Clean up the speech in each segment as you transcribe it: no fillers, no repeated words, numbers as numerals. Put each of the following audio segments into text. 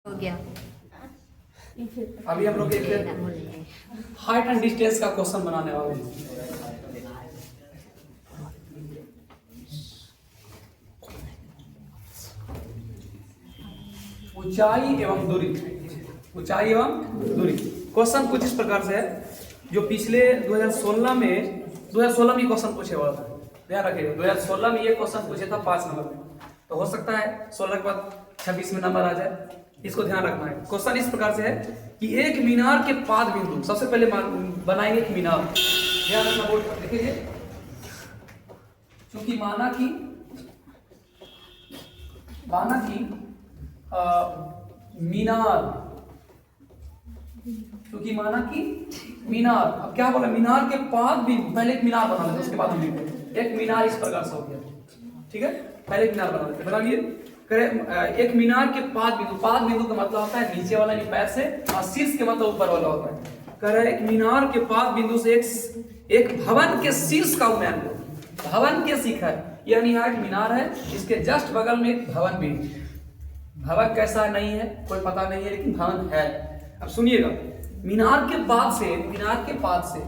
हो गया। अभी हम लोग एक हाइट एंड डिस्टेंस का क्वेश्चन बनाने वाले हैं। ऊंचाई एवं दूरी, ऊंचाई एवं दूरी। क्वेश्चन कुछ इस प्रकार से है जो पिछले 2016 में क्वेश्चन पूछे हुआ था। ध्यान रखिएगा, 2016 में ये क्वेश्चन पूछे था 5 नंबर में, तो हो सकता है 16 के बाद 26 में नंबर आ जाए, इसको ध्यान रखना है। क्वेश्चन इस प्रकार से है कि एक मीनार के पाद बिंदु, सबसे पहले बनाएंगे एक मीनार। ध्यान रखना, बोर्ड पर देखिए, क्योंकि माना कि मीनार, अब क्या बोला, मीनार के पाद बिंदु, पहले एक मीनार बना लेते उसके बाद हम लिखते एक मीनार इस प्रकार से हो गया। ठीक है, पहले एक मीनार बना लेते, बना लिए। एक मीनार के पाद बिंदु का मतलब होता है नीचे वाला पैर से, और शीर्ष के मतलब ऊपर वाला होता है। कह रहे एक मीनार के पाद बिंदु से एक भवन के शीर्ष का उन्नयन करो। भवन के शिखर, यानी यहाँ एक मीनार है, इसके जस्ट बगल में एक भवन भी। भवन कैसा नहीं है कोई पता नहीं है, लेकिन भवन है। अब सुनिएगा, मीनार के पाद से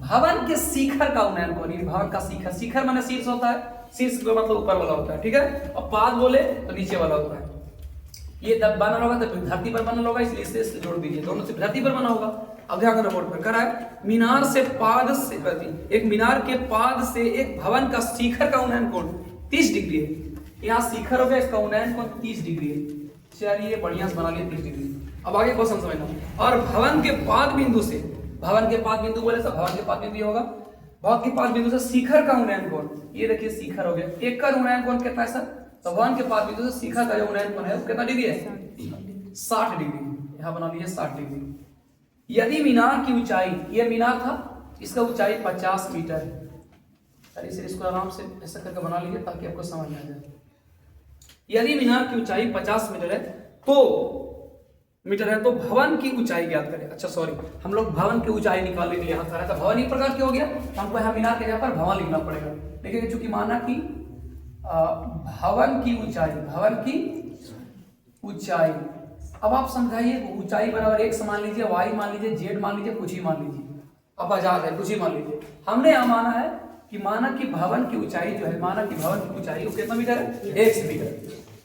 भवन के शिखर का उन्नयन करो। भवन का शिखर माने शीर्ष होता है, शीर्ष का मतलब ऊपर वाला होता है। ठीक है, और पाद बोले तो नीचे वाला होता है। ये जब बना होगा तो धरती पर बना होगा, इसलिए इससे जोड़ दीजिए, दोनों से धरती पर बना होगा। अब ध्यान बोर्ड पर करा है, मीनार के पाद से एक भवन का शिखर का उन्नयन कोण 30 डिग्री है। यहाँ शिखर हो गया, इसका उन्नयन कोण 30 डिग्री है। चलिए बढ़िया से बना लिया 30 डिग्री। अब आगे क्वेश्चन समझना। और भवन के पाद बिंदु बोले तो भवन के पाद बिंदु होगा, भवन के पाद बिंदु से शिखर का उन्नयन कोण, ये देखिए शिखर हो गया, एक का उन्नयन कोण कितना है सर? तो भवन के पाद बिंदु से शिखर का जो उन्नयन कोण है वो कितना डिग्री है? 60 डिग्री। यहाँ बना लीजिए 60 डिग्री। यदि मीनार की ऊंचाई, ये मीनार था, इसका ऊंचाई 50 मीटर है। चलिए इसको आराम से ऐसा करके बना लीजिए ताकि आपको समझ में आ जाए। यदि मीनार की ऊंचाई 50 मीटर है तो भवन की ऊंचाई ज्ञात करें। अच्छा सॉरी, हम लोग भवन की ऊंचाई निकालने के लिए यहाँ था, भवन एक प्रकार की हो गया, हमको यहाँ मीनार के जगह पर भवन लिखना पड़ेगा। लेकिन चूंकि माना कि भवन की ऊंचाई, अब आप समझाइए, ऊंचाई बराबर x मान लीजिए, y मान लीजिए, z मान लीजिए, कुछ ही मान लीजिए, अब आजाद है, कुछ ही मान लीजिए। हमने यहाँ माना है कि भवन की ऊंचाई जो है, वो कितना मीटर है? 1 मीटर।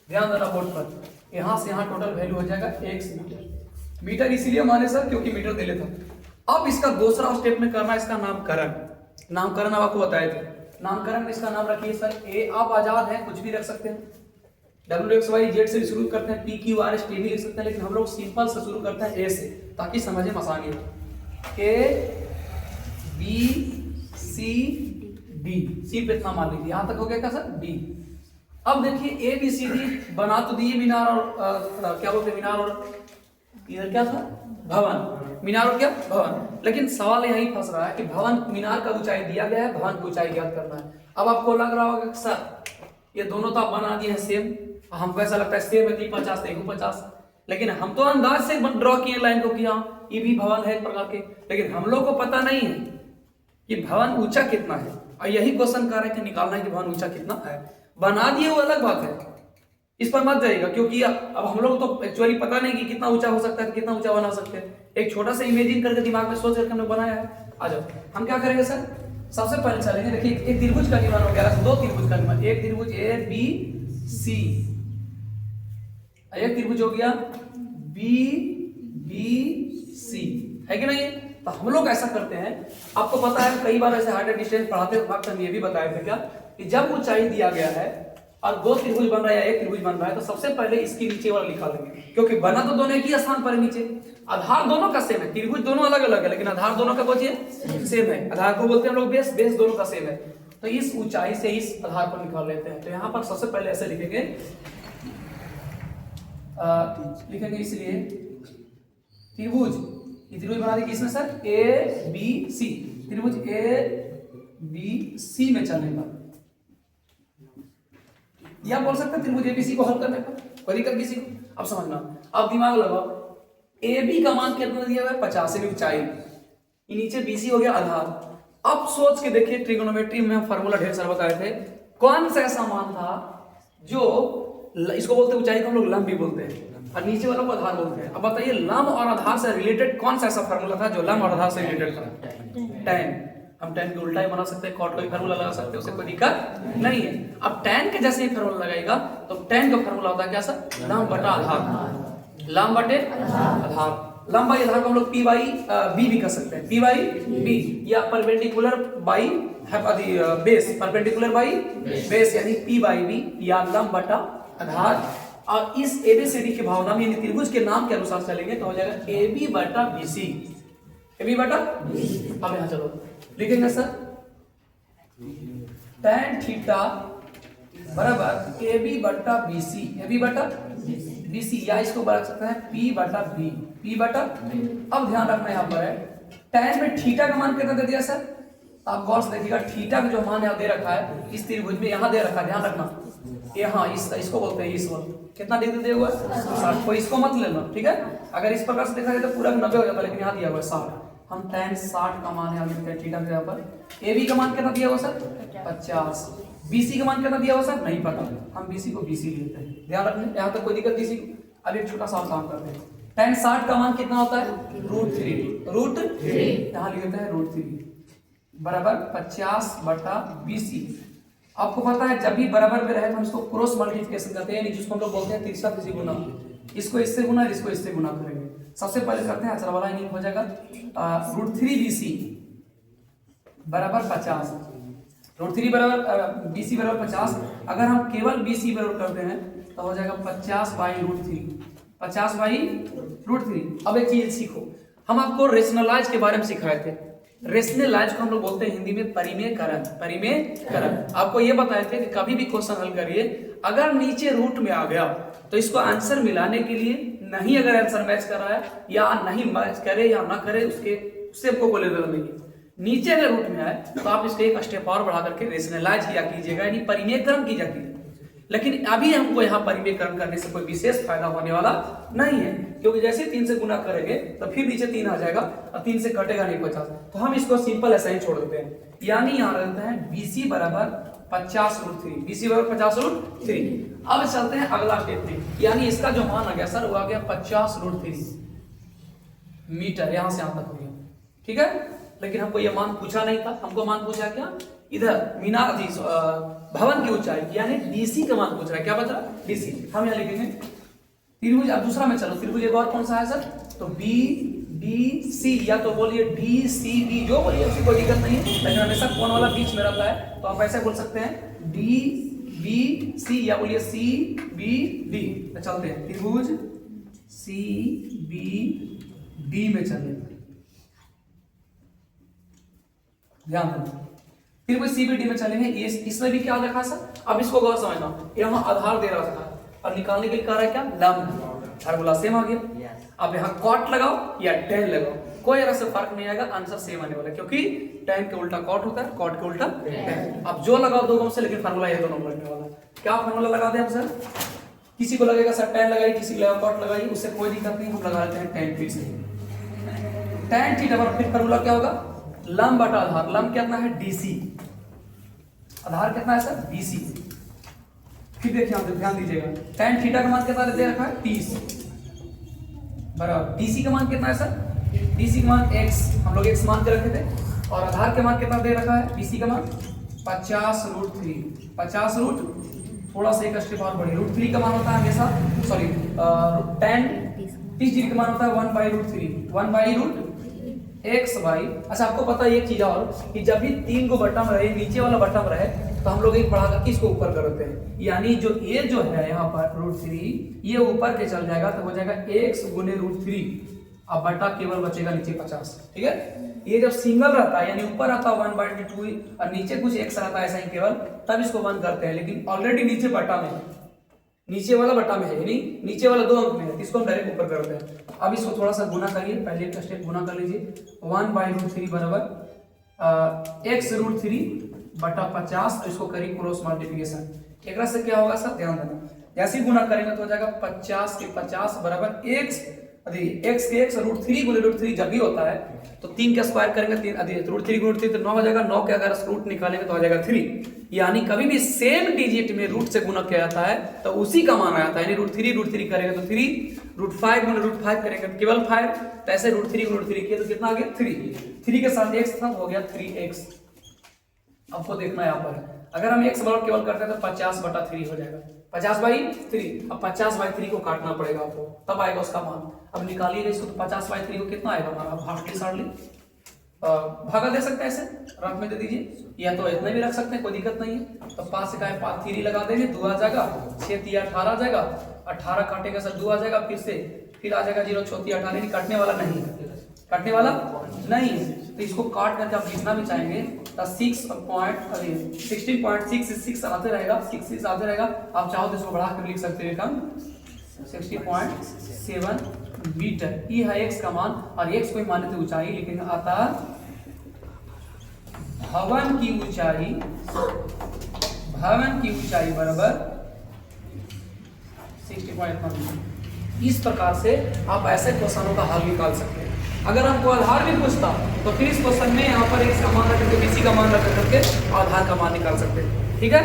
ध्यान देना बोर्ड पर, यहाँ से यहाँ टोटल वैल्यू हो जाएगा 1 मीटर। इसीलिए माने सर क्योंकि मीटर दे लेता। अब इसका दूसरा स्टेप में करना है इसका नामकरण अब आपको बताए थे। नामकरण में इसका नाम रखिए सर ए। आप आजाद है, कुछ भी रख सकते हैं, WXYZ से शुरू करते हैं, PQRS भी लिख सकते हैं, लेकिन हम लोग सिंपल से शुरू करते हैं A से, ताकि समझे आसानी हो। ABCD, सी पे इतना मान लीजिए, यहाँ तक हो गया क्या सर? D। अब देखिए ABCD बना तो दिए मीनार और क्या बोलते हैं, मीनार और इधर क्या था? भवन। मीनार और क्या? भवन। लेकिन सवाल यही फंस रहा है कि मीनार का ऊंचाई दिया गया है, भवन की ऊंचाई ज्ञात करना है। अब आपको लग रहा होगा सर ये दोनों तो आप बना दिए हैं सेम, हमको ऐसा लगता है सेम है, 50 तो 50, लेकिन हम तो अंदाज से ड्रॉ किए लाइन को कि हाँ ये भी भवन है एक प्रकार के, लेकिन हम लोग को पता नहीं है कि भवन ऊंचा कितना है। और यही क्वेश्चन कर रहे हैं कि निकालना है कि भवन ऊंचा कितना है। बना दिए वो अलग बात है, इस पर मत जाइएगा, क्योंकि अब हम लोग तो एक्चुअली पता नहीं कि कितना ऊंचा हो सकता है, कितना ऊंचा बना सकते हैं। एक छोटा सा इमेजिन करके दिमाग में सोच करके हमने बनाया है। आ जाओ, हम क्या करेंगे सर, सबसे पहले चलेंगे, देखिए एक त्रिभुज का निर्माण हो गया, 2 त्रिभुज का निर्माण, एक त्रिभुज ABC, एक त्रिभुज हो गया BBC, है कि नहीं? तो हम लोग ऐसा करते हैं, आपको पता है कई बार ऐसे हाइट एंड डिस्टेंस पढ़ाते वक्त हम ये भी बताए थे क्या कि जब ऊंचाई दिया गया है और 2 त्रिभुज बन रहा है या एक त्रिभुज बन रहा है, तो सबसे पहले इसके नीचे वाला लिखा लेंगे, क्योंकि बना तो दोनों एक ही स्थान पर है नीचे, आधार दोनों का सेम है, त्रिभुज दोनों अलग अलग है लेकिन आधार दोनों का सेम है। आधार को बोलते हैं हम लोग बेस दोनों का सेम है। तो इस ऊंचाई से इस आधार पर निकाल लेते हैं। तो यहाँ पर सबसे पहले ऐसे लिखेंगे, इसलिए त्रिभुज, ये त्रिभुज बना देंगे इसमें सर ABC, त्रिभुज ABC में चलेगा, या बोल सकते हैं त्रिभुज ABC को हल करने पर कोई दिक्कत किसी को। अब समझना, अब दिमाग लगाओ, AB का मान कितना दिया हुआ है? 50 ऊंचाई, नीचे BC हो गया आधार। अब सोच के देखिए, ट्रिगोनोमेट्री में फार्मूला ढेर सारा बताए थे, कौन सा ऐसा मान था जो, इसको बोलते हैं ऊंचाई को हम लोग लंब भी बोलते हैं, और नीचे वाला को आधार बोलते हैं। अब बताइए लंब और आधार से रिलेटेड कौन सा ऐसा फार्मूला था जो लंब और आधार से रिलेटेड था? tan। हम tan के उल्टा ही बना सकते हैं, cot का भी फार्मूला लगा सकते हैं, उससे कोई दिक्कत नहीं है। अब tan के जैसे ही फार्मूला लगाएगा तो tan का फार्मूला होता है क्या सर? लंब बटा आधार। लंब बटे आधार। लंब बाई आधार को हम लोग p बाई b भी कर सकते हैं, p बाई b या perpendicular by base, perpendicular by base यानी p बाई b या लंब बटा आधार। और इस ABCD की भावना में यानी त्रिभुज के नाम के अनुसार चलेंगे तो हो जाएगा AB बटा BC। AB बटा अब यहां चलो लिखेंगे सर tan थीटा बराबर AB बटा BC, AB बटा BC या इसको बना सकते हैं P बटा B, P बटा। अब ध्यान रखना यहां पर है tan में थीटा का मान कितना दे दिया सर? आप गौर से देखिएगा थीटा का जो मान यहां दे रखा है इस त्रिभुज में यहां दे रखा है, ध्यान रखना यहाँ इसको बोलते हैं इस वाला कितना डिग्री दिया हुआ है 60। कोई इसको मत लेना, ठीक है? अगर इस प्रकार से देखा जाए तो पूरा 90 हो जाता है, लेकिन यहाँ दिया हुआ है 60। हम tan 60 का मान यहाँ लिखते हैं थीटा के यहाँ पर। AB का मान कितना दिया हुआ सर? 50। BC का मान कितना दिया हुआ सर? नहीं पता, हम BC को BC लेते हैं, ध्यान रखना यहाँ तक कोई दिक्कत BC को। अब एक छोटा सा काम करते हैं, tan 60 का मान कितना होता है? √3 यहाँ लिखते हैं √3 बराबर 50 बटा BC। आपको पता है जब भी बराबर में रहे तो हम इसको क्रॉस मल्टीप्लिकेशन करते हैं, जिसको हम लोग बोलते हैं तीसरा किसी गुना। इसको इससे गुना, इसको इससे गुना करेंगे। सबसे पहले करते हैं अचरा वाला इनिंग हो जाएगा √3 BC बराबर 50। √3 बराबर BC बराबर 50। अगर हम केवल BC बराबर करते हैं तो हो जाएगा 50 बाई √3, 50 बाई √3। अब एक चीज सीखो, हम आपको रेशनलाइज के बारे में सिखाए थे। रेशनलाइज को हम लोग बोलते हैं हिंदी में परिमेयकरण। परिमेयकरण आपको ये बताए थे कि कभी भी क्वेश्चन हल करिए अगर नीचे रूट में आ गया तो इसको आंसर मिलाने के लिए नहीं, अगर आंसर मैच कर रहा है या नहीं मैच करे या ना करे उससे आपको कोई लेना नहीं है। नीचे अगर रूट में आए तो आप इसको एक स्टेप और बढ़ा करके रेशनलाइज किया कीजिएगा, यानी परिमेयकरण किया कीजिएगा। लेकिन अभी हमको यहाँ परिमेयकरण करने से कोई विशेष फायदा होने वाला नहीं है, क्योंकि जैसे 3 से गुना करेंगे तो फिर नीचे 3 आ जाएगा और 3 से घटेगा नहीं 50। तो हम इसको सिंपल ऐसा ही छोड़ देते हैं, यानी यहाँ रहता है BC बराबर 50√3, BC बराबर 50√3। अब चलते हैं अगला स्टेप में, यानी इसका जो मान आ गया सर वो आ गया 50√3 मीटर, यहाँ से यहाँ तक हो गया, ठीक है? लेकिन हमको ये मान पूछा नहीं था, हमको मान पूछा क्या? इधर मीनार भवन की ऊंचाई यानी DC का मान पूछ रहा है। क्या बता? DC। हम यहाँ लिखेंगे त्रिभुज। अब दूसरा में चलो, त्रिभुज एक और कौन सा है सर? तो BDC या तो बोलिए DCB, जो बोलिए उसकी कोई दिक्कत नहीं है, लेकिन हमेशा कौन वाला बीच में रहता है तो आप ऐसे बोल सकते हैं DBC या बोलिए CBD। तो चलते हैं त्रिभुज CBD में चलेंगे, ध्यान देना त्रिभुज CBD में चलेंगे। इसमें भी क्या देखा सर? अब इसको गौर समझना, यहाँ आधार दे रहा था और निकालने के लिए कह रहा है क्या? लंब। फार्मूला सेम आ गया। अब यहाँ कॉट लगाओ या tan लगाओ, कोई तरह से फर्क नहीं आएगा, आंसर सेम आने वाला है, क्योंकि tan के उल्टा कॉट होता है, कॉट के उल्टा tan। अब जो लगाओ दो से, लेकिन फार्मूला ये दोनों लगने वाला है। क्या फार्मूला लगा दे हम सर? किसी को लगेगा सर tan लगाइए, किसी को लगेगा कॉट लगाइए, उससे कोई दिक्कत नहीं, हम लगा देते हैं tan फिर से। tan थीटा पर फिर फार्मूला क्या होगा? लंब बटा आधार। लंब कितना है? DC। आधार कितना है सर? BC। फिर देखिए आप ध्यान दीजिएगा, tan थीटा का मान कितना दे रखा है? 30 बराबर DC का मान कितना है सर? DC का मान x, हम लोग x मान के रखे थे, और आधार के मान कितना दे रखा है? BC का मान 50√3। 50 थोड़ा सा एक स्टेप और बढ़िए, √3 का मान होता है हमेशा, सॉरी tan 30 डिग्री का मान होता है 1/√3, 1/√x बाई। अच्छा आपको पता है एक चीज और, कि जब भी 3 को बटन रहे, नीचे वाला बटन रहे, तो हम लोग एक बढ़ा करके इसको ऊपर कर देते हैं, यानी जो ये जो है यहाँ पर √3 ये ऊपर के चल जाएगा तो हो जाएगा x गुने √3, अब बटा केवल बचेगा नीचे 50, ठीक है? ये जब सिंगल रहता है यानी ऊपर आता है 1/2 और नीचे कुछ x रहता है ऐसा ही केवल, तब इसको 1 करते हैं, लेकिन ऑलरेडी नीचे बटा में है, नीचे वाला बटा में है, यानी नीचे वाला 2 अंक में है, इसको हम डायरेक्ट ऊपर करते हैं। अब इसको थोड़ा सा गुना करिए, पहले एक स्टेप गुना कर लीजिए, 1/√3 बराबर x√3 बटा 50, तो इसको करिए क्रॉस मल्टीप्लिकेशन। एक से क्या होगा सर? ध्यान देना, जैसे गुना करेंगे तो हो जाएगा 50 के 50 बराबर x एक्स के एक्स √3 गुने √3 जब भी होता है तो 3 का स्क्वायर करेंगे, 3 √3 गुने √3 तो 9 हो जाएगा, 9 के अगर रूट निकालेंगे तो आ जाएगा 3। यानी कभी भी सेम डिजिट में रूट से गुना किया जाता है तो उसी का मान आता है, यानी √3 करेंगे तो 3, √5 गुने √5 करेंगे तो केवल 5, तो ऐसे √3 गुने √3 किया तो कितना आ गया 3 के साथ x था हो गया 3x। आपको देखना है यहाँ पर अगर हम x बराबर केवल करते हैं तो 50/3 हो जाएगा, 50/3। अब 50/3 को काटना पड़ेगा आपको, तब आएगा उसका मान। अब निकालिएगा इसको तो 50/3 को कितना आएगा हमारा, हार्डली भागा दे सकते हैं, ऐसे रफ में दे दीजिए, या तो इतना भी रख सकते हैं, कोई दिक्कत नहीं है। तो 5 से 3 लगा देंगे, 2 आ जाएगा, 6 3 18 आ जाएगा, 18 काटेगा सर 2 आ जाएगा, फिर आ जाएगा 0 6 3 18, काटने वाला नहीं, काटने वाला नहीं। तो इसको काट करके आप जितना भी चाहेंगे तो 16.66 आते रहेगा, 6 आते रहेगा। आप चाहो तो इसको बढ़ा कर लिख सकते हैं कम 60.7 मीटर। ये है x का मान, और x कोई माने तो ऊंचाई, लेकिन आता भवन की ऊंचाई बराबर 60.1 मीटर। इस प्रकार से आप ऐसे क्वेश्चनों का हल निकाल सकते हैं। अगर हमको आधार भी पूछता तो फिर इस क्वेश्चन में यहाँ पर x का मान रख करके bc का मान रख करके आधार का मान निकाल सकते हैं। ठीक है।